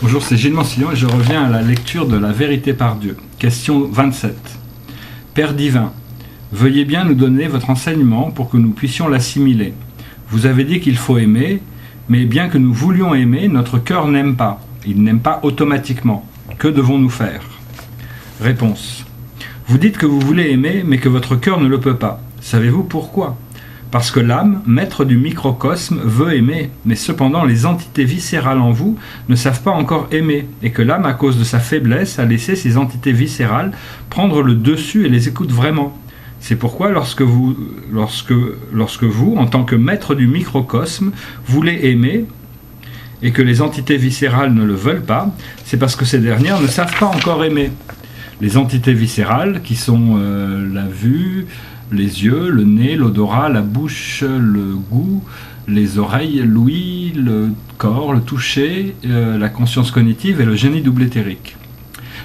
Bonjour, c'est Gilles Mansillon et je reviens à la lecture de La vérité par Dieu. Question 27. Père divin, veuillez bien nous donner votre enseignement pour que nous puissions l'assimiler. Vous avez dit qu'il faut aimer, mais bien que nous voulions aimer, notre cœur n'aime pas. Il n'aime pas automatiquement. Que devons-nous faire? Réponse. Vous dites que vous voulez aimer, mais que votre cœur ne le peut pas. Savez-vous pourquoi? Parce que l'âme, maître du microcosme, veut aimer, mais cependant les entités viscérales en vous ne savent pas encore aimer, et que l'âme, à cause de sa faiblesse, a laissé ces entités viscérales prendre le dessus et les écoute vraiment. C'est pourquoi lorsque vous, en tant que maître du microcosme, voulez aimer, et que les entités viscérales ne le veulent pas, c'est parce que ces dernières ne savent pas encore aimer. Les entités viscérales, qui sont la vue, les yeux, le nez, l'odorat, la bouche, le goût, les oreilles, l'ouïe, le corps, le toucher, la conscience cognitive et le génie double éthérique.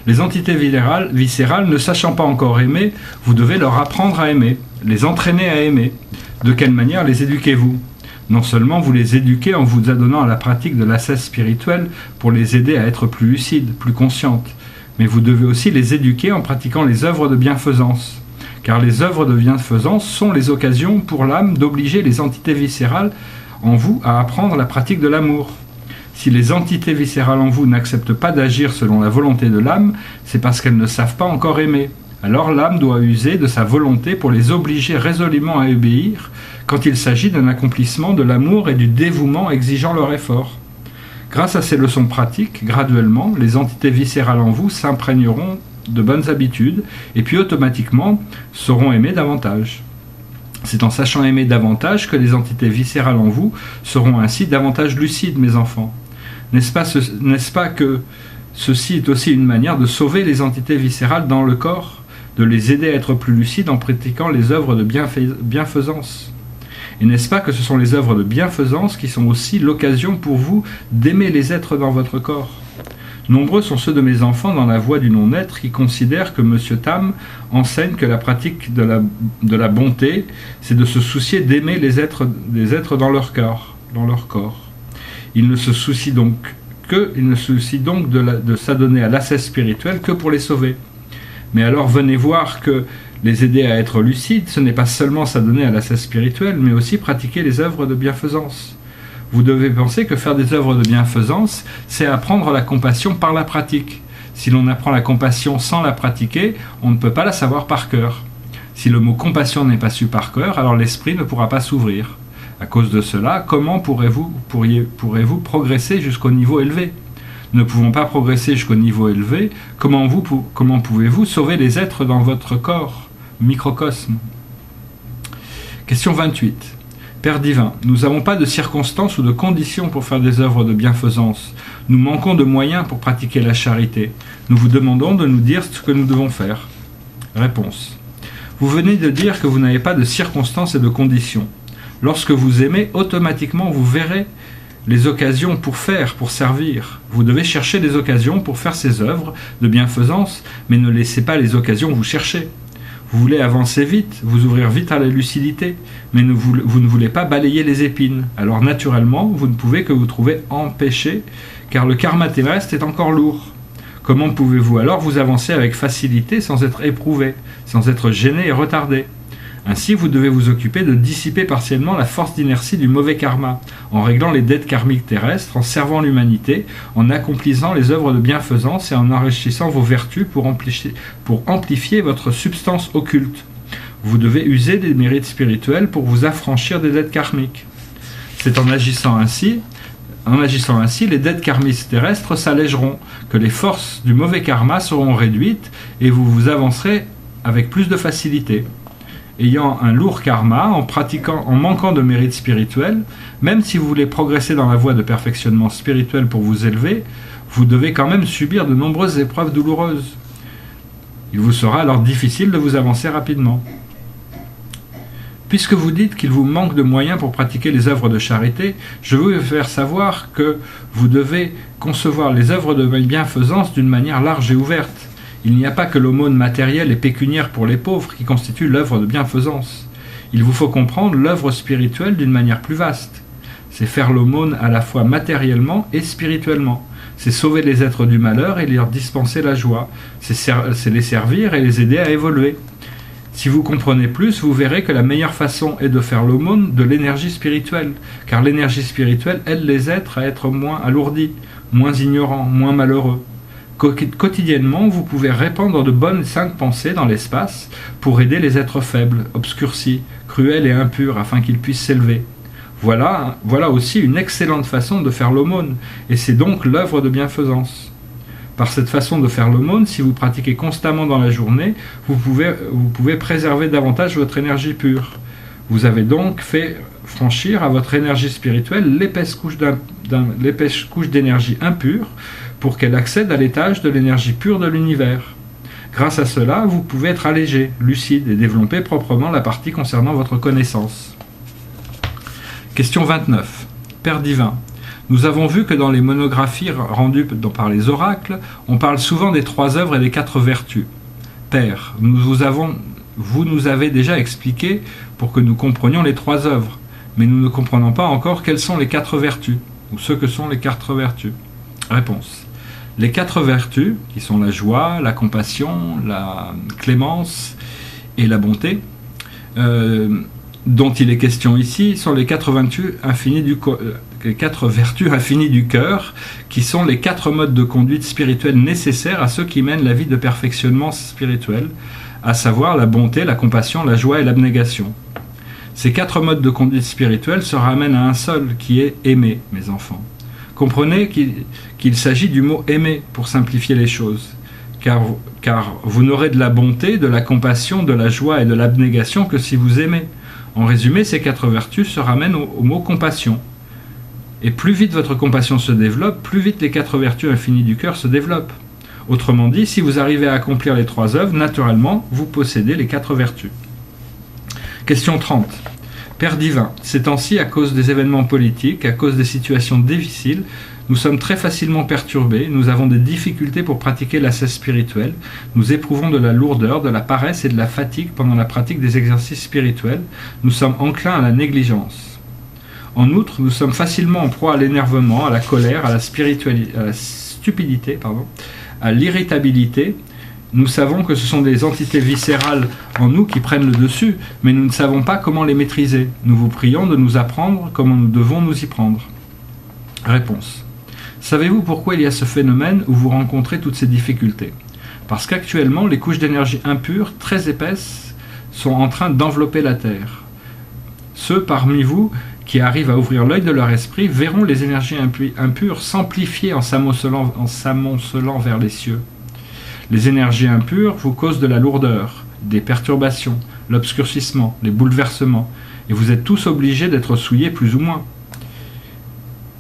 Les entités viscérales, ne sachant pas encore aimer, vous devez leur apprendre à aimer, les entraîner à aimer. De quelle manière les éduquez-vous? Non seulement vous les éduquez en vous adonnant à la pratique de l'ascèse spirituelle pour les aider à être plus lucides, plus conscientes, mais vous devez aussi les éduquer en pratiquant les œuvres de bienfaisance. Car les œuvres de bienfaisance sont les occasions pour l'âme d'obliger les entités viscérales en vous à apprendre la pratique de l'amour. Si les entités viscérales en vous n'acceptent pas d'agir selon la volonté de l'âme, c'est parce qu'elles ne savent pas encore aimer. Alors l'âme doit user de sa volonté pour les obliger résolument à obéir quand il s'agit d'un accomplissement de l'amour et du dévouement exigeant leur effort. Grâce à ces leçons pratiques, graduellement, les entités viscérales en vous s'imprégneront de bonnes habitudes, et puis automatiquement sauront aimer davantage. C'est en sachant aimer davantage que les entités viscérales en vous seront ainsi davantage lucides, mes enfants. N'est-ce pas que ceci est aussi une manière de sauver les entités viscérales dans le corps, de les aider à être plus lucides en pratiquant les œuvres de bienfaisance? Et n'est-ce pas que ce sont les œuvres de bienfaisance qui sont aussi l'occasion pour vous d'aimer les êtres dans votre corps? Nombreux sont ceux de mes enfants dans la voie du non-être qui considèrent que M. Tam enseigne que la pratique de la bonté, c'est de se soucier d'aimer les êtres dans leur corps. Il ne se soucie donc de s'adonner à l'ascèse spirituelle que pour les sauver. Mais alors venez voir que les aider à être lucides, ce n'est pas seulement s'adonner à l'ascèse spirituelle, mais aussi pratiquer les œuvres de bienfaisance. Vous devez penser que faire des œuvres de bienfaisance, c'est apprendre la compassion par la pratique. Si l'on apprend la compassion sans la pratiquer, on ne peut pas la savoir par cœur. Si le mot compassion n'est pas su par cœur, alors l'esprit ne pourra pas s'ouvrir. À cause de cela, comment pourrez-vous progresser jusqu'au niveau élevé? Ne pouvant pas progresser jusqu'au niveau élevé, comment pouvez-vous sauver les êtres dans votre corps, microcosme? Question 28. Père divin, nous n'avons pas de circonstances ou de conditions pour faire des œuvres de bienfaisance. Nous manquons de moyens pour pratiquer la charité. Nous vous demandons de nous dire ce que nous devons faire. Réponse. Vous venez de dire que vous n'avez pas de circonstances et de conditions. Lorsque vous aimez, automatiquement vous verrez les occasions pour servir. Vous devez chercher des occasions pour faire ces œuvres de bienfaisance, mais ne laissez pas les occasions vous chercher. Vous voulez avancer vite, vous ouvrir vite à la lucidité, mais vous ne voulez pas balayer les épines. Alors naturellement, vous ne pouvez que vous trouver empêché, car le karma terrestre est encore lourd. Comment pouvez-vous alors vous avancer avec facilité sans être éprouvé, sans être gêné et retardé? Ainsi, vous devez vous occuper de dissiper partiellement la force d'inertie du mauvais karma, en réglant les dettes karmiques terrestres, en servant l'humanité, en accomplissant les œuvres de bienfaisance et en enrichissant vos vertus pour amplifier votre substance occulte. Vous devez user des mérites spirituels pour vous affranchir des dettes karmiques. C'est en agissant ainsi, les dettes karmiques terrestres s'allégeront, que les forces du mauvais karma seront réduites et vous vous avancerez avec plus de facilité. Ayant un lourd karma, en manquant de mérite spirituel, même si vous voulez progresser dans la voie de perfectionnement spirituel pour vous élever, vous devez quand même subir de nombreuses épreuves douloureuses. Il vous sera alors difficile de vous avancer rapidement. Puisque vous dites qu'il vous manque de moyens pour pratiquer les œuvres de charité, je veux vous faire savoir que vous devez concevoir les œuvres de bienfaisance d'une manière large et ouverte. Il n'y a pas que l'aumône matérielle et pécuniaire pour les pauvres qui constitue l'œuvre de bienfaisance. Il vous faut comprendre l'œuvre spirituelle d'une manière plus vaste. C'est faire l'aumône à la fois matériellement et spirituellement. c'est sauver les êtres du malheur et leur dispenser la joie. C'est les servir et les aider à évoluer. Si vous comprenez plus, vous verrez que la meilleure façon est de faire l'aumône de l'énergie spirituelle, car l'énergie spirituelle aide les êtres à être moins alourdis, moins ignorants, moins malheureux. Quotidiennement, vous pouvez répandre de bonnes et saintes pensées dans l'espace pour aider les êtres faibles, obscurcis, cruels et impurs, afin qu'ils puissent s'élever. Voilà aussi une excellente façon de faire l'aumône, et c'est donc l'œuvre de bienfaisance. Par cette façon de faire l'aumône, si vous pratiquez constamment dans la journée, vous pouvez préserver davantage votre énergie pure. Vous avez donc fait franchir à votre énergie spirituelle l'épaisse couche d'énergie impure pour qu'elle accède à l'étage de l'énergie pure de l'univers. Grâce à cela, vous pouvez être allégé, lucide et développer proprement la partie concernant votre connaissance. Question 29. Père divin. Nous avons vu que dans les monographies rendues par les oracles, on parle souvent des 3 œuvres et des 4 vertus. Père, vous nous avez déjà expliqué pour que nous comprenions les 3 œuvres, mais nous ne comprenons pas encore quelles sont les 4 vertus, ou ce que sont les 4 vertus. Réponse. Les 4 vertus, qui sont la joie, la compassion, la clémence et la bonté, dont il est question ici, sont les 4 vertus infinies du cœur, qui sont les 4 modes de conduite spirituelle nécessaires à ceux qui mènent la vie de perfectionnement spirituel, à savoir la bonté, la compassion, la joie et l'abnégation. Ces 4 modes de conduite spirituelle se ramènent à un seul, qui est aimer, mes enfants. Comprenez qu'il s'agit du mot aimer pour simplifier les choses, car vous n'aurez de la bonté, de la compassion, de la joie et de l'abnégation que si vous aimez. En résumé, ces 4 vertus se ramènent au mot compassion. Et plus vite votre compassion se développe, plus vite les 4 vertus infinies du cœur se développent. Autrement dit, si vous arrivez à accomplir les 3 œuvres, naturellement, vous possédez les 4 vertus. Question 30. Père divin, ces temps-ci, à cause des événements politiques, à cause des situations difficiles, nous sommes très facilement perturbés, nous avons des difficultés pour pratiquer l'ascèse spirituelle, nous éprouvons de la lourdeur, de la paresse et de la fatigue pendant la pratique des exercices spirituels, nous sommes enclins à la négligence. En outre, nous sommes facilement en proie à l'énervement, à la colère, à la stupidité, à l'irritabilité. Nous savons que ce sont des entités viscérales en nous qui prennent le dessus, mais nous ne savons pas comment les maîtriser. Nous vous prions de nous apprendre comment nous devons nous y prendre. Réponse. Savez-vous pourquoi il y a ce phénomène où vous rencontrez toutes ces difficultés? Parce qu'actuellement, les couches d'énergie impures, très épaisses, sont en train d'envelopper la Terre. Ceux parmi vous qui arrivent à ouvrir l'œil de leur esprit verront les énergies impures s'amplifier en s'amoncelant vers les cieux. Les énergies impures vous causent de la lourdeur, des perturbations, l'obscurcissement, les bouleversements, et vous êtes tous obligés d'être souillés plus ou moins.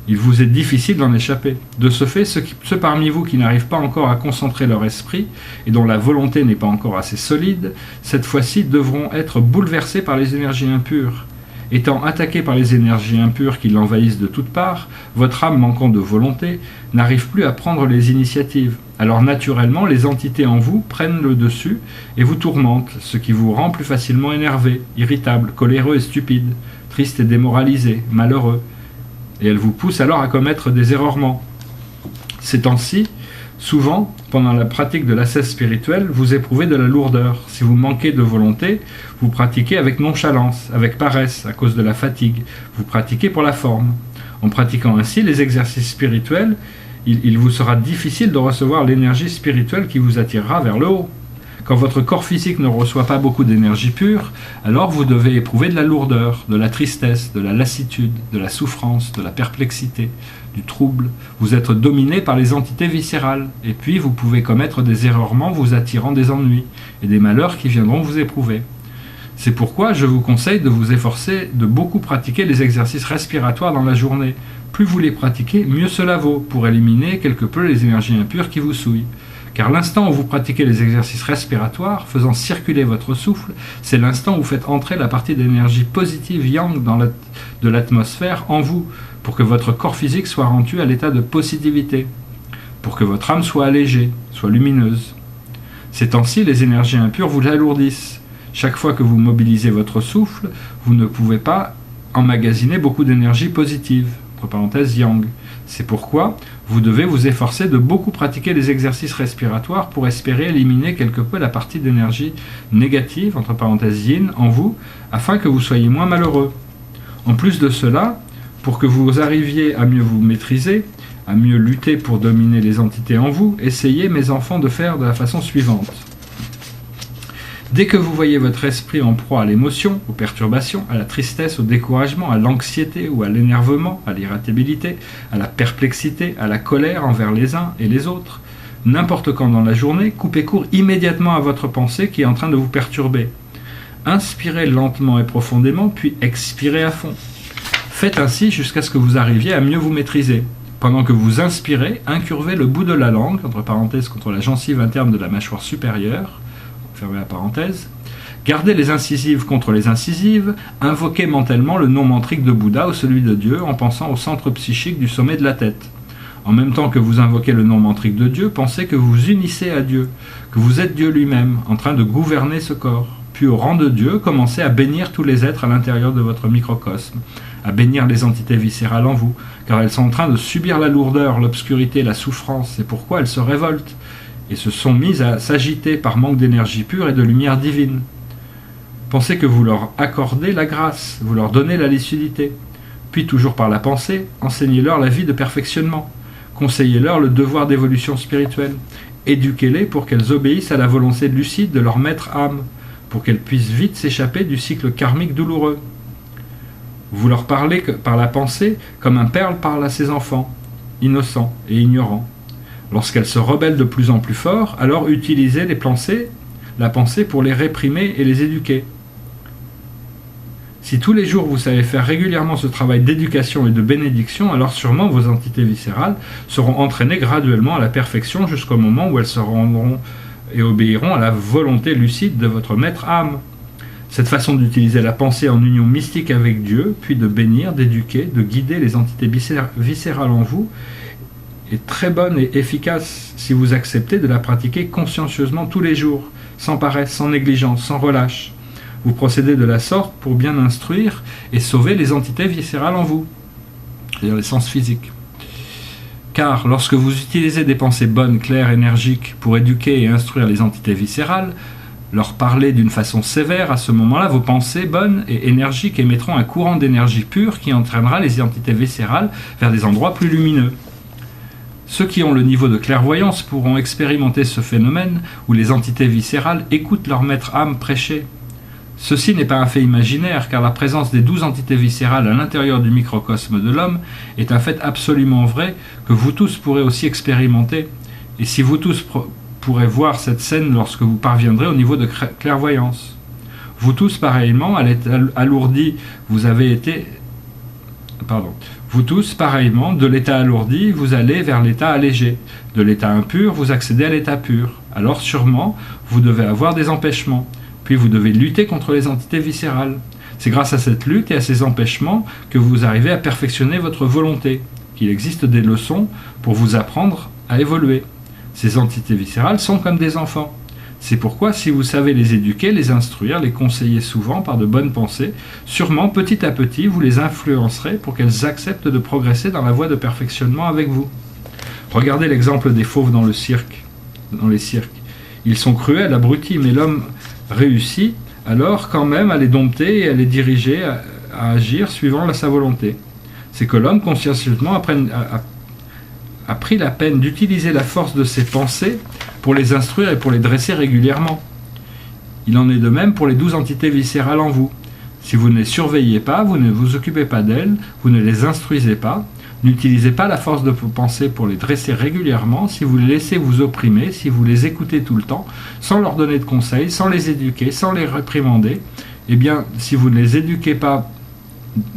Il vous est difficile d'en échapper. De ce fait, ceux parmi vous qui n'arrivent pas encore à concentrer leur esprit, et dont la volonté n'est pas encore assez solide, cette fois-ci devront être bouleversés par les énergies impures. Étant attaqué par les énergies impures qui l'envahissent de toutes parts, votre âme manquant de volonté n'arrive plus à prendre les initiatives. Alors naturellement, les entités en vous prennent le dessus et vous tourmentent, ce qui vous rend plus facilement énervé, irritable, coléreux et stupide, triste et démoralisé, malheureux. Et elles vous poussent alors à commettre des errements. Ces temps-ci, souvent, pendant la pratique de l'ascèse spirituelle, vous éprouvez de la lourdeur. Si vous manquez de volonté, vous pratiquez avec nonchalance, avec paresse, à cause de la fatigue. Vous pratiquez pour la forme. En pratiquant ainsi les exercices spirituels, il vous sera difficile de recevoir l'énergie spirituelle qui vous attirera vers le haut. Quand votre corps physique ne reçoit pas beaucoup d'énergie pure, alors vous devez éprouver de la lourdeur, de la tristesse, de la lassitude, de la souffrance, de la perplexité, du trouble. Vous êtes dominé par les entités viscérales, et puis vous pouvez commettre des errements vous attirant des ennuis et des malheurs qui viendront vous éprouver. C'est pourquoi je vous conseille de vous efforcer de beaucoup pratiquer les exercices respiratoires dans la journée. Plus vous les pratiquez, mieux cela vaut pour éliminer quelque peu les énergies impures qui vous souillent. Car l'instant où vous pratiquez les exercices respiratoires, faisant circuler votre souffle, c'est l'instant où vous faites entrer la partie d'énergie positive yang de l'atmosphère en vous, pour que votre corps physique soit rendu à l'état de positivité, pour que votre âme soit allégée, soit lumineuse. Ces temps-ci, les énergies impures vous alourdissent. Chaque fois que vous mobilisez votre souffle, vous ne pouvez pas emmagasiner beaucoup d'énergie positive, entre parenthèses yang. C'est pourquoi vous devez vous efforcer de beaucoup pratiquer les exercices respiratoires pour espérer éliminer quelque peu la partie d'énergie négative, entre parenthèses yin, en vous, afin que vous soyez moins malheureux. En plus de cela, pour que vous arriviez à mieux vous maîtriser, à mieux lutter pour dominer les entités en vous, essayez, mes enfants, de faire de la façon suivante. Dès que vous voyez votre esprit en proie à l'émotion, aux perturbations, à la tristesse, au découragement, à l'anxiété ou à l'énervement, à l'irritabilité, à la perplexité, à la colère envers les uns et les autres, n'importe quand dans la journée, coupez court immédiatement à votre pensée qui est en train de vous perturber. Inspirez lentement et profondément, puis expirez à fond. Faites ainsi jusqu'à ce que vous arriviez à mieux vous maîtriser. Pendant que vous inspirez, incurvez le bout de la langue, entre parenthèses contre la gencive interne de la mâchoire supérieure, fermez la parenthèse. Gardez les incisives contre les incisives, invoquez mentalement le nom mantrique de Bouddha ou celui de Dieu en pensant au centre psychique du sommet de la tête. En même temps que vous invoquez le nom mantrique de Dieu, pensez que vous vous unissez à Dieu, que vous êtes Dieu lui-même, en train de gouverner ce corps. Puis au rang de Dieu, commencez à bénir tous les êtres à l'intérieur de votre microcosme, à bénir les entités viscérales en vous, car elles sont en train de subir la lourdeur, l'obscurité, la souffrance, c'est pourquoi elles se révoltent et se sont mises à s'agiter par manque d'énergie pure et de lumière divine. Pensez que vous leur accordez la grâce, vous leur donnez la lucidité. Puis, toujours par la pensée, enseignez-leur la vie de perfectionnement. Conseillez-leur le devoir d'évolution spirituelle. Éduquez-les pour qu'elles obéissent à la volonté lucide de leur maître âme, pour qu'elles puissent vite s'échapper du cycle karmique douloureux. Vous leur parlez par la pensée comme un père parle à ses enfants, innocents et ignorants. Lorsqu'elles se rebellent de plus en plus fort, alors utilisez la pensée pour les réprimer et les éduquer. Si tous les jours vous savez faire régulièrement ce travail d'éducation et de bénédiction, alors sûrement vos entités viscérales seront entraînées graduellement à la perfection jusqu'au moment où elles se rendront et obéiront à la volonté lucide de votre maître âme. Cette façon d'utiliser la pensée en union mystique avec Dieu, puis de bénir, d'éduquer, de guider les entités viscérales en vous, est très bonne et efficace si vous acceptez de la pratiquer consciencieusement tous les jours, sans paresse, sans négligence, sans relâche. Vous procédez de la sorte pour bien instruire et sauver les entités viscérales en vous, c'est-à-dire les sens physiques. Car lorsque vous utilisez des pensées bonnes, claires, énergiques pour éduquer et instruire les entités viscérales, leur parler d'une façon sévère, à ce moment-là, vos pensées bonnes et énergiques émettront un courant d'énergie pure qui entraînera les entités viscérales vers des endroits plus lumineux. Ceux qui ont le niveau de clairvoyance pourront expérimenter ce phénomène où les entités viscérales écoutent leur maître âme prêcher. Ceci n'est pas un fait imaginaire, car la présence des 12 entités viscérales à l'intérieur du microcosme de l'homme est un fait absolument vrai que vous tous pourrez aussi expérimenter. Et si vous tous pourrez voir cette scène lorsque vous parviendrez au niveau de clairvoyance. Vous tous, pareillement, à l'état alourdi, Vous tous, pareillement, de l'état alourdi, vous allez vers l'état allégé. De l'état impur, vous accédez à l'état pur. Alors sûrement, vous devez avoir des empêchements. Puis vous devez lutter contre les entités viscérales. C'est grâce à cette lutte et à ces empêchements que vous arrivez à perfectionner votre volonté, qu'il existe des leçons pour vous apprendre à évoluer. Ces entités viscérales sont comme des enfants. C'est pourquoi, si vous savez les éduquer, les instruire, les conseiller souvent par de bonnes pensées, sûrement petit à petit vous les influencerez pour qu'elles acceptent de progresser dans la voie de perfectionnement avec vous. Regardez l'exemple des fauves dans les cirques. Ils sont cruels, abrutis, mais l'homme réussit alors quand même à les dompter et à les diriger à agir suivant sa volonté. C'est que l'homme consciencieusement a pris la peine d'utiliser la force de ses pensées pour les instruire et pour les dresser régulièrement. Il en est de même pour les 12 entités viscérales en vous. Si vous ne les surveillez pas, vous ne vous occupez pas d'elles, vous ne les instruisez pas, n'utilisez pas la force de vos pensées pour les dresser régulièrement, si vous les laissez vous opprimer, si vous les écoutez tout le temps, sans leur donner de conseils, sans les éduquer, sans les réprimander, eh bien, si vous ne les éduquez pas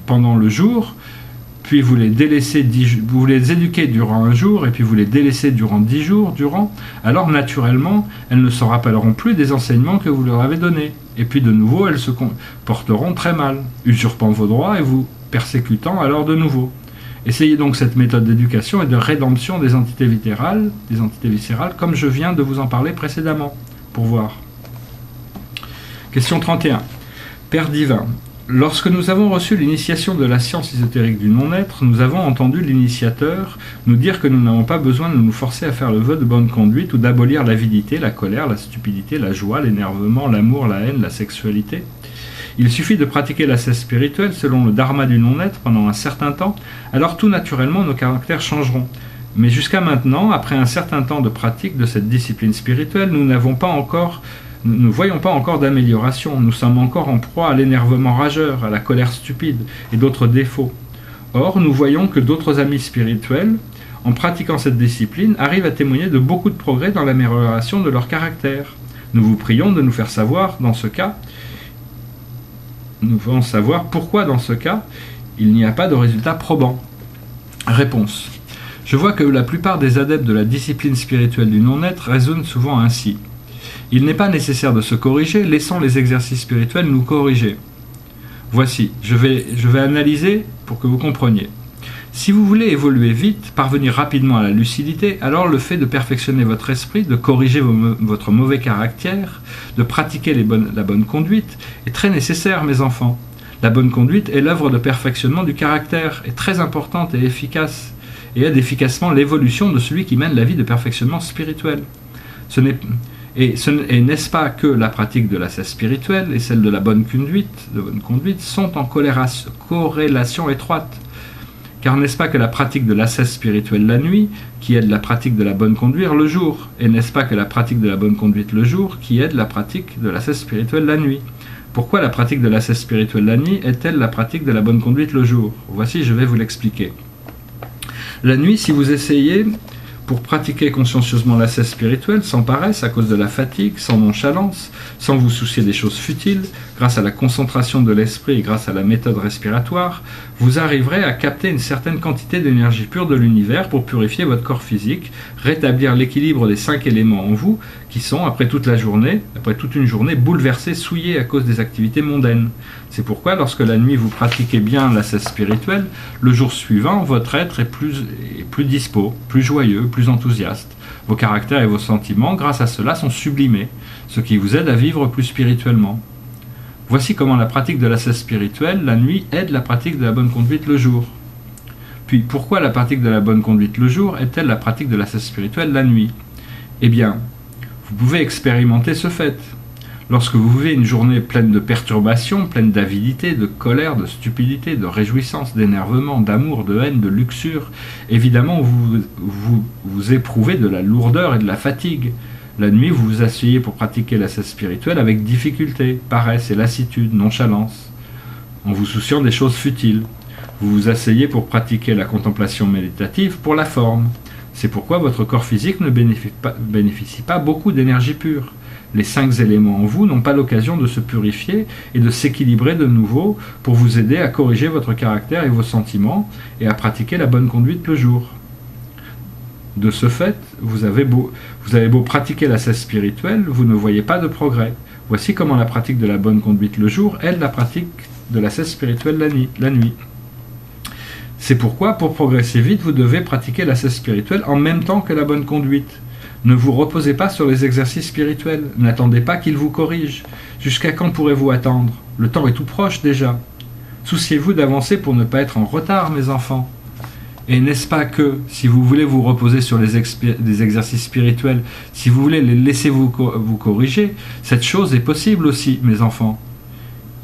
pendant le jour, puis vous les éduquez durant un jour, et puis vous les délaissez durant 10 jours, alors naturellement, elles ne se rappelleront plus des enseignements que vous leur avez donnés. Et puis de nouveau, elles se comporteront très mal, usurpant vos droits et vous persécutant alors de nouveau. Essayez donc cette méthode d'éducation et de rédemption des entités viscérales, comme je viens de vous en parler précédemment, pour voir. Question 31. Père divin, Lorsque nous avons reçu l'initiation de la science ésotérique du non-être, nous avons entendu l'initiateur nous dire que nous n'avons pas besoin de nous forcer à faire le vœu de bonne conduite ou d'abolir l'avidité, la colère, la stupidité, la joie, l'énervement, l'amour, la haine, la sexualité. Il suffit de pratiquer l'ascèse spirituelle selon le dharma du non-être pendant un certain temps, alors tout naturellement nos caractères changeront. Mais jusqu'à maintenant, après un certain temps de pratique de cette discipline spirituelle, nous ne voyons pas encore d'amélioration. Nous sommes encore en proie à l'énervement rageur, à la colère stupide et d'autres défauts. Or, nous voyons que d'autres amis spirituels, en pratiquant cette discipline, arrivent à témoigner de beaucoup de progrès dans l'amélioration de leur caractère. Nous vous prions de nous faire savoir, dans ce cas, nous voulons savoir pourquoi, dans ce cas, il n'y a pas de résultat probant. Réponse. Je vois que la plupart des adeptes de la discipline spirituelle du non-être raisonnent souvent ainsi. Il n'est pas nécessaire de se corriger, laissons les exercices spirituels nous corriger. Voici, je vais analyser pour que vous compreniez. Si vous voulez évoluer vite, parvenir rapidement à la lucidité, alors le fait de perfectionner votre esprit, de corriger votre mauvais caractère, de pratiquer la bonne conduite est très nécessaire, mes enfants. La bonne conduite est l'œuvre de perfectionnement du caractère, est très importante et efficace, et aide efficacement l'évolution de celui qui mène la vie de perfectionnement spirituel. N'est-ce pas que la pratique de l'ascèse spirituelle et celle de la bonne conduite sont en corrélation étroite? Car n'est-ce pas que la pratique de l'ascèse spirituelle la nuit qui aide la pratique de la bonne conduite le jour? Et n'est-ce pas que la pratique de la bonne conduite le jour qui aide la pratique de l'ascèse spirituelle la nuit? Pourquoi la pratique de l'ascèse spirituelle la nuit est-elle la pratique de la bonne conduite le jour? Voici, je vais vous l'expliquer. La nuit, si vous essayez, pour pratiquer consciencieusement l'ascèse spirituelle, sans paresse, à cause de la fatigue, sans nonchalance, sans vous soucier des choses futiles, grâce à la concentration de l'esprit et grâce à la méthode respiratoire, vous arriverez à capter une certaine quantité d'énergie pure de l'univers pour purifier votre corps physique, rétablir l'équilibre des 5 éléments en vous, qui sont, après toute une journée, bouleversés, souillés à cause des activités mondaines. C'est pourquoi, lorsque la nuit vous pratiquez bien l'ascèse spirituelle, le jour suivant, votre être est plus dispo, plus joyeux, plus enthousiaste. Vos caractères et vos sentiments, grâce à cela, sont sublimés, ce qui vous aide à vivre plus spirituellement. Voici comment la pratique de l'ascèse spirituelle, la nuit, aide la pratique de la bonne conduite le jour. Puis, pourquoi la pratique de la bonne conduite le jour est-elle la pratique de l'ascèse spirituelle la nuit? Eh bien, vous pouvez expérimenter ce fait. Lorsque vous vivez une journée pleine de perturbations, pleine d'avidité, de colère, de stupidité, de réjouissance, d'énervement, d'amour, de haine, de luxure, évidemment vous éprouvez de la lourdeur et de la fatigue. La nuit, vous vous asseyez pour pratiquer l'ascèse spirituelle avec difficulté, paresse et lassitude, nonchalance, en vous souciant des choses futiles. Vous vous asseyez pour pratiquer la contemplation méditative pour la forme. C'est pourquoi votre corps physique ne bénéficie pas beaucoup d'énergie pure. Les 5 éléments en vous n'ont pas l'occasion de se purifier et de s'équilibrer de nouveau pour vous aider à corriger votre caractère et vos sentiments et à pratiquer la bonne conduite le jour. De ce fait, vous avez beau pratiquer l'ascèse spirituelle, vous ne voyez pas de progrès. Voici comment la pratique de la bonne conduite le jour aide la pratique de l'ascèse spirituelle la nuit. C'est pourquoi, pour progresser vite, vous devez pratiquer l'ascèse spirituelle en même temps que la bonne conduite. Ne vous reposez pas sur les exercices spirituels, n'attendez pas qu'ils vous corrigent. Jusqu'à quand pourrez-vous attendre? Le temps est tout proche déjà. Souciez-vous d'avancer pour ne pas être en retard, mes enfants. Et n'est-ce pas que, si vous voulez vous reposer sur des exercices spirituels, si vous voulez les laisser vous corriger, cette chose est possible aussi, mes enfants.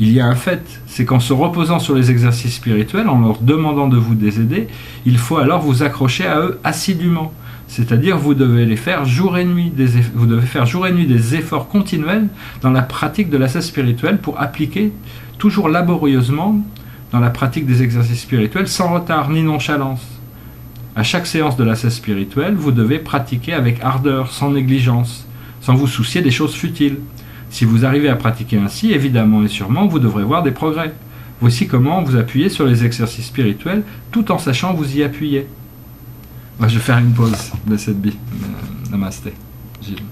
Il y a un fait, c'est qu'en se reposant sur les exercices spirituels, en leur demandant de vous aider, il faut alors vous accrocher à eux assidûment. C'est-à-dire vous devez faire jour et nuit des efforts continuels dans la pratique de l'ascèse spirituelle pour appliquer toujours laborieusement dans la pratique des exercices spirituels sans retard ni nonchalance. À chaque séance de l'ascèse spirituelle, vous devez pratiquer avec ardeur, sans négligence, sans vous soucier des choses futiles. Si vous arrivez à pratiquer ainsi, évidemment et sûrement, vous devrez voir des progrès. Voici comment vous appuyez sur les exercices spirituels tout en sachant vous y appuyer. Je vais faire une pause de cette vie. Namasté. Gilles.